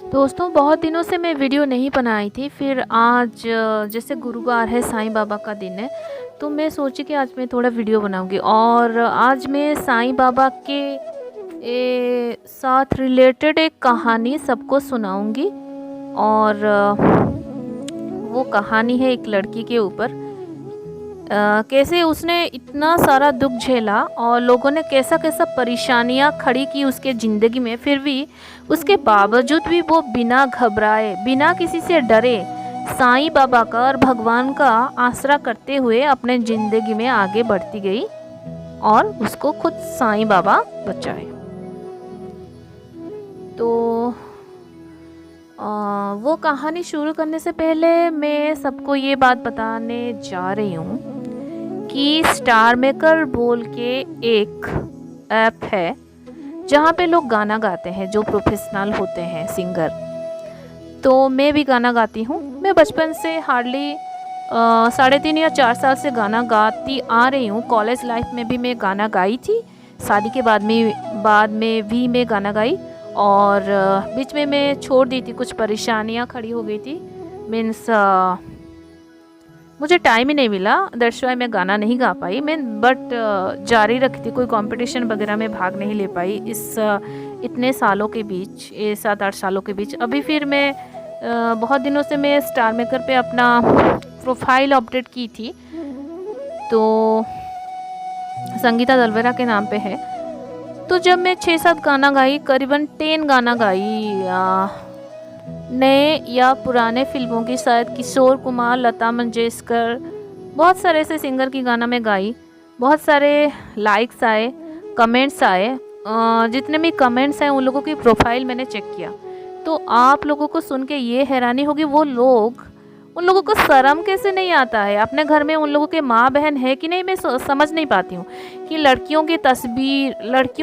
दोस्तों बहुत दिनों से मैं वीडियो नहीं बनाई थी। फिर आज जैसे गुरुवार है, साईं बाबा का दिन है, तो मैं सोची कि आज मैं थोड़ा वीडियो बनाऊंगी। और आज मैं साईं बाबा के साथ रिलेटेड एक कहानी सबको सुनाऊंगी। और वो कहानी है एक लड़की के ऊपर। कैसे उसने इतना सारा दुख झेला और लोगों ने कैसा कैसा परेशानियां खड़ी की उसके ज़िंदगी में, फिर भी उसके बावजूद भी वो बिना घबराए, बिना किसी से डरे, साईं बाबा का और भगवान का आसरा करते हुए अपने ज़िंदगी में आगे बढ़ती गई और उसको खुद साईं बाबा बचाए। तो वो कहानी शुरू करने से पहले मैं सबको ये बात बताने जा रही हूँ कि स्टार मेकर बोल के एक ऐप है जहाँ पे लोग गाना गाते हैं जो प्रोफेशनल होते हैं सिंगर। तो मैं भी गाना गाती हूँ। मैं बचपन से हार्डली 3.5 या 4 साल से गाना गाती आ रही हूँ। कॉलेज लाइफ में भी मैं गाना गाई थी, शादी के बाद में भी मैं गाना गाई, और बीच में मैं छोड़ दी थी, कुछ परेशानियाँ खड़ी हो गई थी। मीन्स मुझे टाइम ही नहीं मिला, दैट्स वाई मैं गाना नहीं गा पाई। मैं बट जारी रखी थी, कोई कंपटीशन वगैरह में भाग नहीं ले पाई इस इतने सालों के बीच, ये 7-8 सालों के बीच। अभी फिर मैं बहुत दिनों से मैं स्टार मेकर पे अपना प्रोफाइल अपडेट की थी, तो संगीता दलवेरा के नाम पे है। तो जब मैं 6-7 गाना गाई, करीबन 10 गाना गाई, नए या पुराने फिल्मों की, शायद किशोर कुमार, लता मंगेशकर, बहुत सारे ऐसे सिंगर की गाना में गाई। बहुत सारे लाइक्स आए, कमेंट्स आए। जितने भी कमेंट्स आए उन लोगों की प्रोफाइल मैंने चेक किया, तो आप लोगों को सुन के ये हैरानी होगी, उन लोगों को शर्म कैसे नहीं आता है। अपने घर में उन लोगों के माँ बहन है कि नहीं, मैं समझ नहीं पाती हूँ कि लड़कियों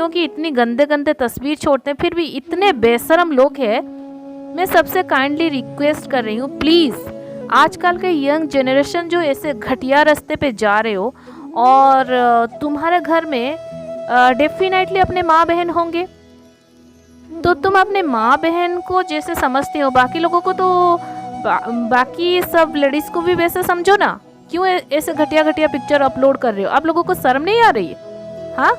की इतनी गंदे गंदे तस्वीर छोड़ते हैं, फिर भी इतने बेशरम लोग हैं। मैं सबसे काइंडली रिक्वेस्ट कर रही हूँ, प्लीज़ आजकल के यंग जनरेशन जो ऐसे घटिया रास्ते पे जा रहे हो, और तुम्हारे घर में डेफिनेटली अपने माँ बहन होंगे, तो तुम अपने माँ बहन को जैसे समझते हो बाकी लोगों को, तो बाकी सब लेडीज़ को भी वैसे समझो ना। क्यों ऐसे घटिया घटिया पिक्चर अपलोड कर रहे हो? आप लोगों को शर्म नहीं आ रही है? हाँ,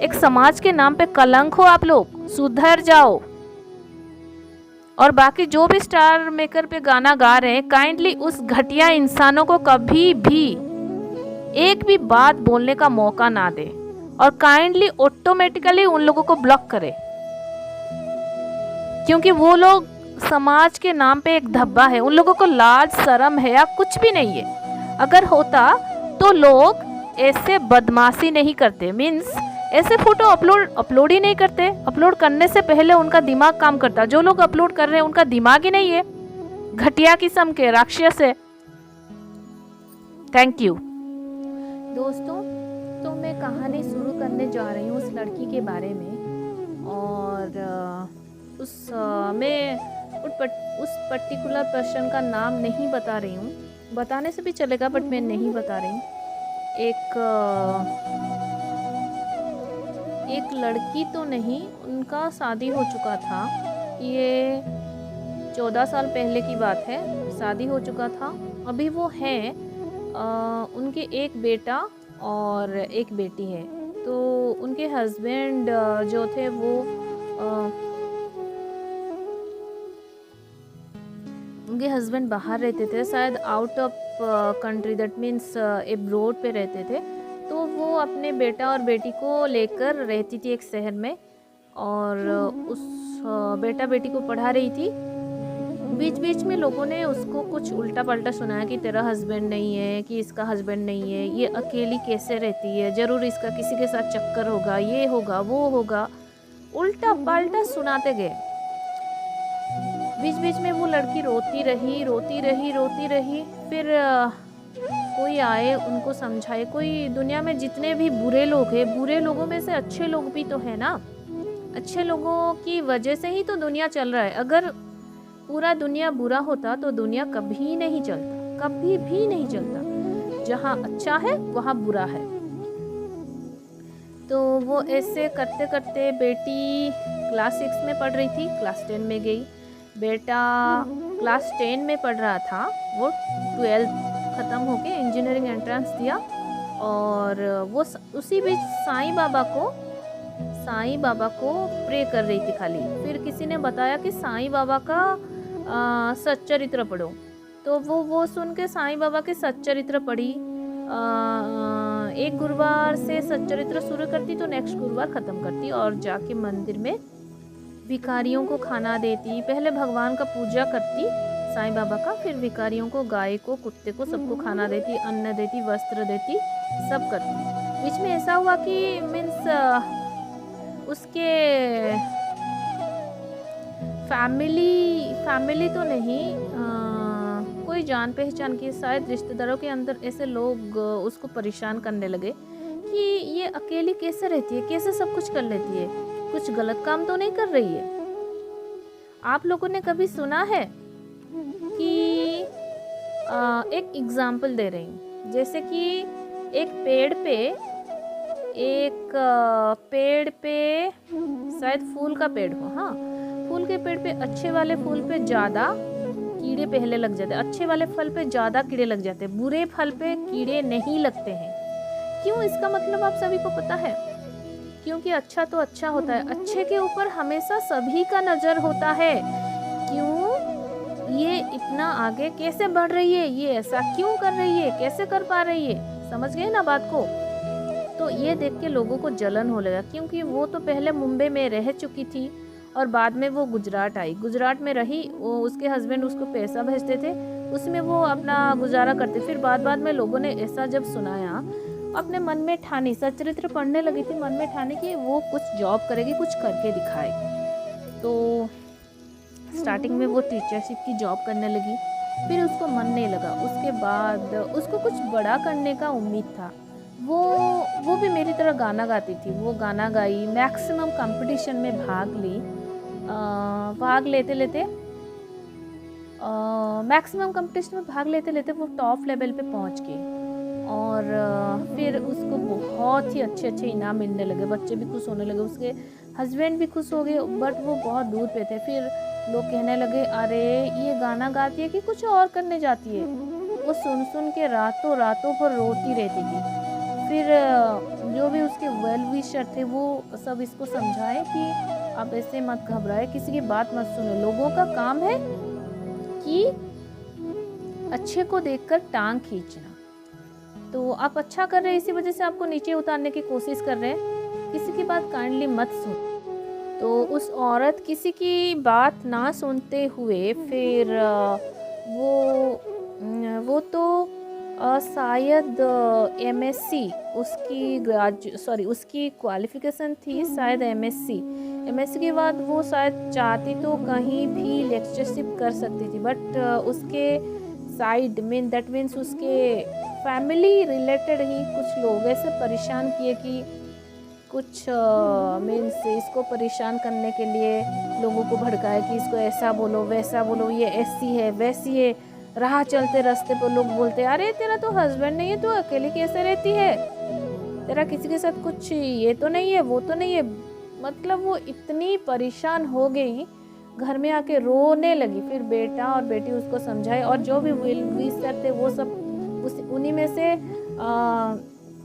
एक समाज के नाम पे कलंक हो आप लोग, सुधर जाओ। और बाकी जो भी स्टार मेकर पे गाना गा रहे हैं, काइंडली उस घटिया इंसानों को कभी भी एक भी बात बोलने का मौका ना दे, और काइंडली ऑटोमेटिकली उन लोगों को ब्लॉक करे, क्योंकि वो लोग समाज के नाम पे एक धब्बा है। उन लोगों को लाज शर्म है या कुछ भी नहीं है। अगर होता तो लोग ऐसे बदमाशी नहीं करते, मीन्स ऐसे फोटो अपलोड ही नहीं करते। अपलोड करने से पहले उनका दिमाग काम करता। जो लोग अपलोड कर रहे हैं उनका दिमाग ही नहीं है, घटिया किस्म के राक्षस है। थैंक यू दोस्तों। तो मैं कहानी शुरू करने जा रही हूँ उस लड़की के बारे में, और मैं उस पर्टिकुलर पर्सन का नाम नहीं बता रही हूँ। बताने से भी चलेगा बट मैं नहीं बता रही हूँ। एक लड़की तो नहीं, उनका शादी हो चुका था। ये 14 साल पहले की बात है, शादी हो चुका था। अभी वो हैं, उनके एक बेटा और एक बेटी है। तो उनके हस्बैंड जो थे वो उनके हस्बैंड बाहर रहते थे, शायद out of country, that means abroad पे रहते थे। तो वो अपने बेटा और बेटी को लेकर रहती थी एक शहर में, और उस बेटा बेटी को पढ़ा रही थी। बीच बीच में लोगों ने उसको कुछ उल्टा पल्टा सुनाया कि तेरा हस्बैंड नहीं है, कि इसका हस्बैंड नहीं है, ये अकेली कैसे रहती है, ज़रूर इसका किसी के साथ चक्कर होगा, ये होगा वो होगा, उल्टा पल्टा सुनाते गए। बीच बीच में वो लड़की रोती रही। फिर कोई आए, उनको समझाए। कोई दुनिया में जितने भी बुरे लोग हैं, बुरे लोगों में से अच्छे लोग भी तो है ना। अच्छे लोगों की वजह से ही तो दुनिया चल रहा है। अगर पूरा दुनिया बुरा होता तो दुनिया कभी नहीं चलता, कभी भी नहीं चलता। जहाँ अच्छा है वहाँ बुरा है। तो वो ऐसे करते करते, बेटी क्लास 6 में पढ़ रही थी, क्लास 10 में गई। बेटा क्लास 10 में पढ़ रहा था, वो 12th ख़त्म होके इंजीनियरिंग एंट्रेंस दिया। और वो उसी बीच साईं बाबा को प्रे कर रही थी खाली। फिर किसी ने बताया कि साईं बाबा का सच्चरित्र पढ़ो, तो वो सुन के साईं बाबा के सच्चरित्र पढ़ी। एक गुरुवार से सच्चरित्र शुरू करती तो नेक्स्ट गुरुवार ख़त्म करती, और जाके मंदिर में भिखारियों को खाना देती। पहले भगवान का पूजा करती साईं बाबा का, फिर भिखारियों को, गाय को, कुत्ते को, सबको खाना देती, अन्न देती, वस्त्र देती, सब करती। बीच में ऐसा हुआ कि मीन्स उसके फैमिली तो नहीं, कोई जान पहचान की शायद रिश्तेदारों के अंदर ऐसे लोग उसको परेशान करने लगे कि ये अकेली कैसे रहती है, कैसे सब कुछ कर लेती है, कुछ गलत काम तो नहीं कर रही है। आप लोगों ने कभी सुना है कि एक एग्जाम्पल दे रही हूँ, जैसे कि एक पेड़ पे शायद फूल का पेड़ हो, हाँ, फूल के पेड़ पे अच्छे वाले फूल पे ज़्यादा कीड़े पहले लग जाते, अच्छे वाले फल पे ज़्यादा कीड़े लग जाते, बुरे फल पे कीड़े नहीं लगते हैं। क्यों? इसका मतलब आप सभी को पता है, क्योंकि अच्छा तो अच्छा होता है, अच्छे के ऊपर हमेशा सभी का नज़र होता है। क्यों ये इतना आगे कैसे बढ़ रही है, ये ऐसा क्यों कर रही है, कैसे कर पा रही है, समझ गए ना बात को? तो ये देख के लोगों को जलन हो लगा, क्योंकि वो तो पहले मुंबई में रह चुकी थी और बाद में वो गुजरात आई, गुजरात में रही, वो उसके हस्बैंड उसको पैसा भेजते थे, उसमें वो अपना गुजारा करते। फिर बाद में लोगों ने ऐसा जब सुनाया, अपने मन में ठानी, सच्चरित्र पढ़ने लगी थी, मन में ठानी कि वो कुछ जॉब करेगी, कुछ करके दिखाएगी। तो स्टार्टिंग में वो टीचरशिप की जॉब करने लगी, फिर उसको मन नहीं लगा। उसके बाद उसको कुछ बड़ा करने का उम्मीद था। वो भी मेरी तरह गाना गाती थी, वो गाना गाई, मैक्सिमम कंपटीशन में भाग ली, भाग लेते लेते वो टॉप लेवल पे पहुंच गई। और फिर उसको बहुत ही अच्छे इनाम मिलने लगे, बच्चे भी खुश होने लगे, उसके हस्बैंड भी खुश हो गए, बट वो बहुत दूर पे थे। फिर लोग कहने लगे, अरे ये गाना गाती है कि कुछ और करने जाती है। वो सुन के रातों भर रोती रहती थी। फिर जो भी उसके वेल विशर थे वो सब इसको समझाए कि आप ऐसे मत घबराए, किसी की बात मत सुनो, लोगों का काम है कि अच्छे को देखकर टांग खींचना। तो आप अच्छा कर रहे हैं, इसी वजह से आपको नीचे उतारने की कोशिश कर रहे हैं, किसी की बात काइंडली मत सुनो। तो उस औरत किसी की बात ना सुनते हुए फिर वो तो शायद MSc उसकी क्वालिफ़िकेशन थी, शायद MSc के बाद वो शायद चाहती तो कहीं भी लेक्चरशिप कर सकती थी, बट उसके साइड दैट मीन्स उसके फैमिली रिलेटेड ही कुछ लोग ऐसे परेशान किए कि कुछ मीन्स इसको परेशान करने के लिए लोगों को भड़काया कि इसको ऐसा बोलो, वैसा बोलो, ये ऐसी है, वैसी है। राह चलते रास्ते पर लोग बोलते, अरे तेरा तो हस्बैंड नहीं है, तो अकेली कैसे रहती है, तेरा किसी के साथ कुछ ये तो नहीं है, वो तो नहीं है। मतलब वो इतनी परेशान हो गई, घर में आके रोने लगी। फिर बेटा और बेटी उसको समझाए, और जो भी विशर थे वो सब उन्हीं में से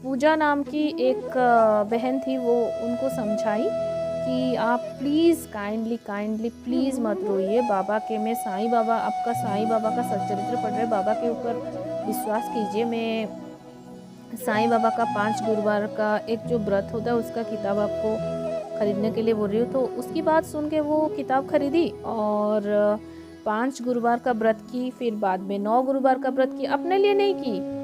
पूजा नाम की एक बहन थी, वो उनको समझाई कि आप प्लीज़ काइंडली प्लीज़ मत रोइए, बाबा के में साईं बाबा, आपका साईं बाबा का सच्चरित्र पढ़ रहे, बाबा के ऊपर विश्वास कीजिए। मैं साईं बाबा का 5 गुरुवार का एक जो व्रत होता है उसका किताब आपको ख़रीदने के लिए बोल रही हूँ। तो उसकी बात सुन के वो किताब खरीदी और 5 गुरुवार का व्रत की, फिर बाद में 9 गुरुवार का व्रत की। अपने लिए नहीं की,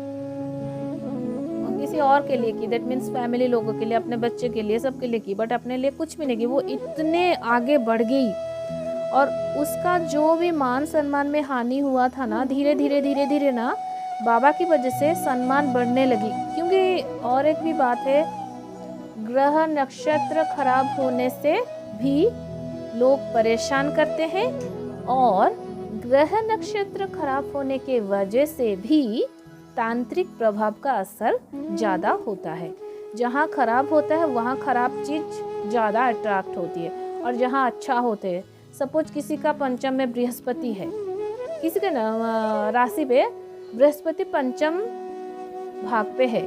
किसी और के लिए की, दैट मीन्स फैमिली लोगों के लिए, अपने बच्चे के लिए, सबके लिए की, बट अपने लिए कुछ भी नहीं की। वो इतने आगे बढ़ गई और उसका जो भी मान सम्मान में हानि हुआ था ना, धीरे धीरे ना बाबा की वजह से सम्मान बढ़ने लगी। क्योंकि और एक भी बात है, ग्रह नक्षत्र खराब होने से भी लोग परेशान करते हैं, और ग्रह नक्षत्र खराब होने के वजह से भी तांत्रिक प्रभाव का असर ज़्यादा होता है। जहाँ खराब होता है वहाँ खराब चीज़ ज़्यादा अट्रैक्ट होती है, और जहाँ अच्छा होते हैं सपोज किसी का पंचम में बृहस्पति है, किसी के राशि पे बृहस्पति पंचम भाग पे है,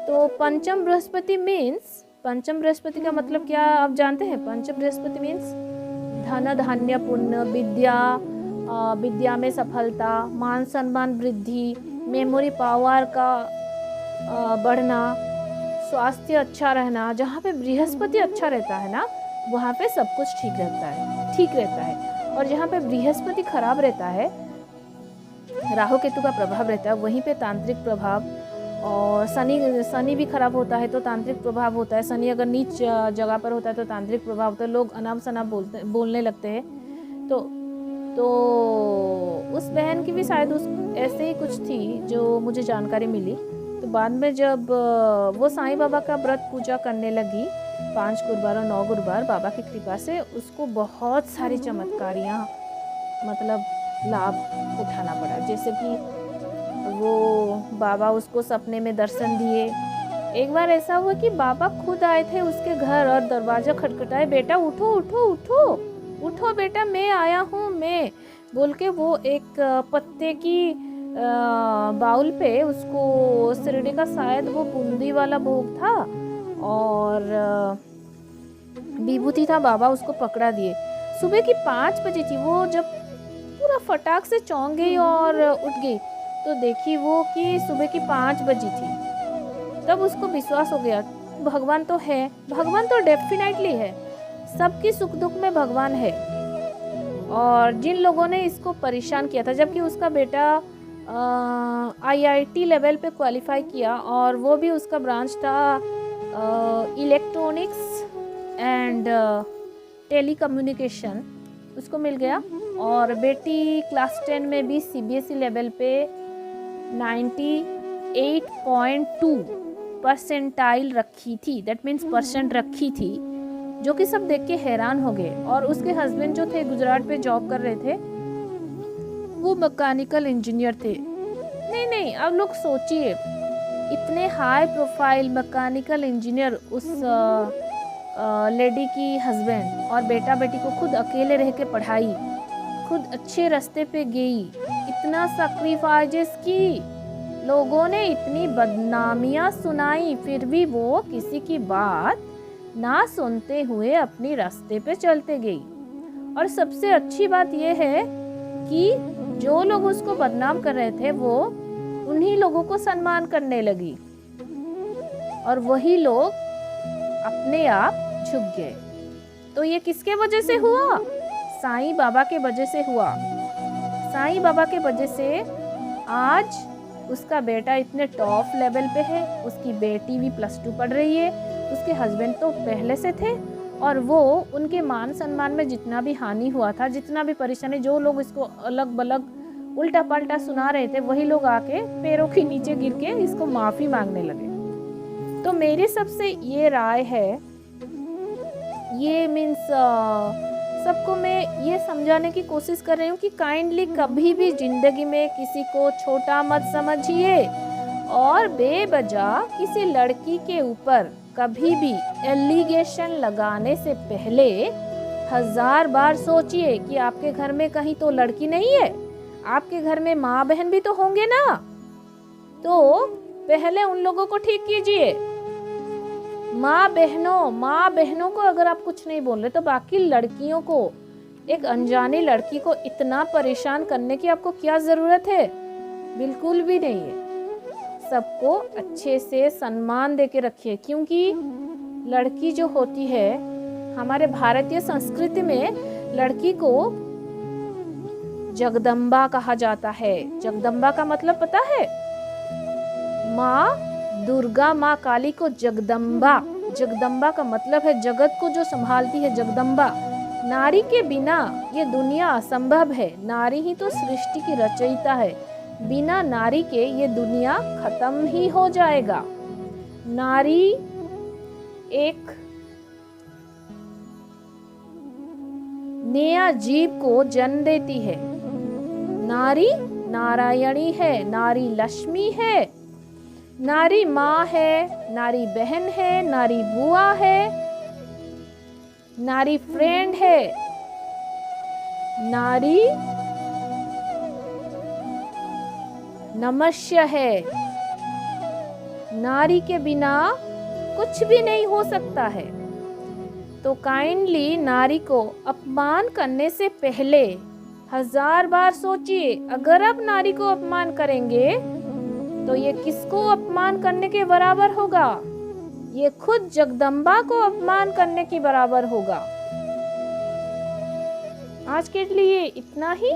तो पंचम बृहस्पति का मतलब क्या आप जानते हैं? पंचम बृहस्पति मीन्स धन धान्य पुण्य, विद्या में सफलता, मान सम्मान वृद्धि, मेमोरी पावर का बढ़ना, स्वास्थ्य अच्छा रहना। जहाँ पे बृहस्पति अच्छा रहता है ना, वहाँ पे सब कुछ ठीक रहता है। और जहाँ पे बृहस्पति खराब रहता है, राहु केतु का प्रभाव रहता है, वहीं पे तांत्रिक प्रभाव, और शनि भी खराब होता है तो तांत्रिक प्रभाव होता है। शनि अगर नीच जगह पर होता है तो तांत्रिक प्रभाव होता है, लोग अनाप शनाप बोलने लगते हैं। तो उस बहन की भी शायद ऐसे ही कुछ थी जो मुझे जानकारी मिली। तो बाद में जब वो साईं बाबा का व्रत पूजा करने लगी 5 गुरुवार और 9 गुरुवार, बाबा की कृपा से उसको बहुत सारी चमत्कारियाँ मतलब लाभ उठाना पड़ा। जैसे कि वो बाबा उसको सपने में दर्शन दिए। एक बार ऐसा हुआ कि बाबा खुद आए थे उसके घर और दरवाज़ा खटखटाए, बेटा उठो उठो उठो उठो बेटा, मैं आया हूँ मैं बोल के। वो एक पत्ते की बाउल पे उसको शिरडी का शायद वो बूंदी वाला भोग था और विभूति था, बाबा उसको पकड़ा दिए। सुबह की 5 बजे थी, वो जब पूरा फटाक से चौंक गई और उठ गई तो देखी वो कि सुबह की 5 बजी थी। तब उसको विश्वास हो गया भगवान तो है, भगवान तो डेफिनेटली है, सबकी सुख दुख में भगवान है। और जिन लोगों ने इसको परेशान किया था, जबकि उसका बेटा IIT लेवल पे क्वालिफाई किया और वो भी उसका ब्रांच था इलेक्ट्रॉनिक्स एंड टेलीकम्युनिकेशन, उसको मिल गया। और बेटी क्लास 10 में भी CBSE लेवल पे 98.2 परसेंटाइल रखी थी, दैट मीन्स परसेंट रखी थी, जो कि सब देख के हैरान हो गए। और उसके हस्बैंड जो थे गुजरात पे जॉब कर रहे थे, वो मैकेनिकल इंजीनियर थे। नहीं, अब लोग सोचिए, इतने हाई प्रोफाइल मैकेनिकल इंजीनियर उस लेडी की हस्बैंड, और बेटा बेटी को खुद अकेले रह के पढ़ाई, खुद अच्छे रास्ते पे गई, इतना सैक्रिफाइस की, लोगों ने इतनी बदनामियां सुनाई, फिर भी वो किसी की बात ना सुनते हुए अपनी रास्ते पे चलते गई। और सबसे अच्छी बात यह है कि जो लोग उसको बदनाम कर रहे थे वो उन्हीं लोगों को सम्मान करने लगी और वही लोग अपने आप झुक गए। तो ये किसके वजह से हुआ? साईं बाबा के वजह से हुआ। साईं बाबा के वजह से आज उसका बेटा इतने टॉप लेवल पे है, उसकी बेटी भी +2 पढ़ रही है, उसके हस्बैंड तो पहले से थे, और वो उनके मान सम्मान में जितना भी हानि हुआ था, जितना भी परेशानी, जो लोग इसको अलग बलग उल्टा पल्टा सुना रहे थे, वही लोग आके पैरों के नीचे गिर के इसको माफ़ी मांगने लगे। तो मेरी सबसे ये राय है, ये मीन्स सबको मैं ये समझाने की कोशिश कर रही हूँ कि काइंडली कभी भी ज़िंदगी में किसी को छोटा मत समझिए, और बेवजह किसी लड़की के ऊपर कभी भी एलिगेशन लगाने से पहले 1000 बार सोचिए कि आपके घर में कहीं तो लड़की नहीं है, आपके घर में माँ बहन भी तो होंगे ना। तो पहले उन लोगों को ठीक कीजिए। माँ बहनों को अगर आप कुछ नहीं बोल रहे, तो बाकी लड़कियों को, एक अनजानी लड़की को इतना परेशान करने की आपको क्या ज़रूरत है? बिल्कुल भी नहीं है। सबको अच्छे से सम्मान दे के रखिए, क्योंकि लड़की जो होती है, हमारे भारतीय संस्कृति में लड़की को जगदम्बा कहा जाता है। जगदम्बा का मतलब पता है? माँ दुर्गा, माँ काली को जगदम्बा का मतलब है जगत को जो संभालती है, जगदम्बा। नारी के बिना ये दुनिया असंभव है, नारी ही तो सृष्टि की रचयिता है, बिना नारी के ये दुनिया खत्म ही हो जाएगा। नारी एक नया जीव को जन्म देती है। नारी नारायणी है, नारी लक्ष्मी है, नारी माँ है, नारी बहन है, नारी बुआ है, नारी फ्रेंड है, नारी नमस्य है। नारी के बिना कुछ भी नहीं हो सकता है। तो काइंडली नारी को अपमान करने से पहले 1000 बार सोचिए, अगर आप नारी को अपमान करेंगे तो ये किसको अपमान करने के बराबर होगा? ये खुद जगदम्बा को अपमान करने के बराबर होगा। आज के लिए इतना ही।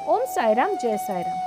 ओम साई राम, जय साई राम।